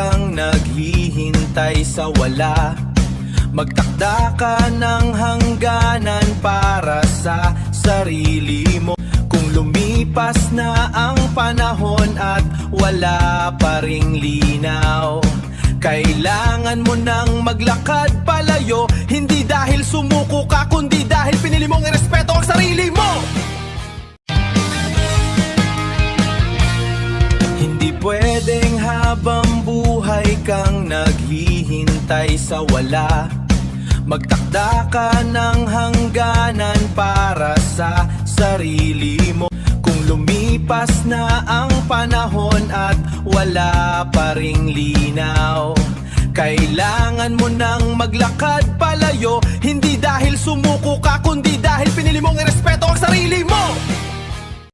kang naghihintay sa wala. Magtakda ka ng hangganan para sa sarili mo. Kung lumipas na ang panahon at wala pa ring linaw, kailangan mo nang maglakad palayo. Hindi dahil sumuko ka, kundi dahil pinili mong irespeto ang sarili mo. Hindi pwedeng habang buhay kang naghihintay sa wala. Magtakda ka ng hangganan para sa sarili mo. Kung lumipas na ang panahon at wala pa ring linaw, kailangan mo nang maglakad palayo. Hindi dahil sumuko ka, kundi dahil pinili mong irespeto ang sarili mo.